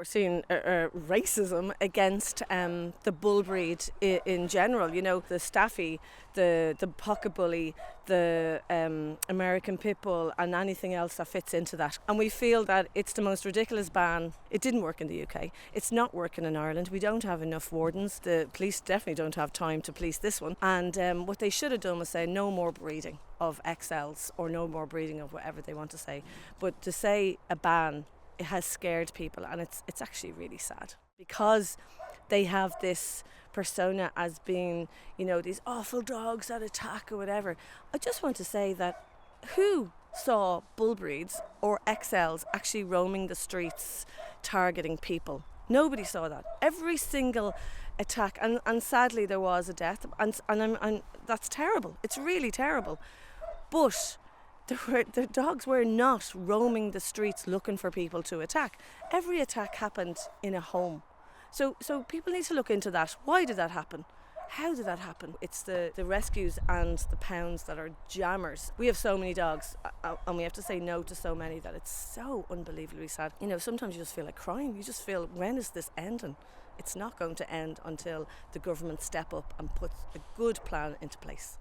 We're seeing racism against the bull breed in general. You know, the Staffy, the pocket bully, the American pit bull, and anything else that fits into that. And we feel that it's the most ridiculous ban. It didn't work in the UK. It's not working in Ireland. We don't have enough wardens. The police definitely don't have time to police this one. And what they should have done was say no more breeding of XLs or no more breeding of whatever they want to say. But to say a ban, it has scared people, and it's actually really sad because they have this persona as being, you know, these awful dogs that attack or whatever. I just want to say that who saw bull breeds or XLs actually roaming the streets targeting people? Nobody saw that. Every single attack, and sadly there was a death, and that's terrible. It's really terrible. But the dogs were not roaming the streets looking for people to attack. Every attack happened in a home. So people need to look into that. Why did that happen? How did that happen? It's the rescues and the pounds that are jammers. We have so many dogs, and we have to say no to so many that it's so unbelievably sad. You know, sometimes you just feel like crying. You just feel, when is this ending? It's not going to end until the government step up and put a good plan into place.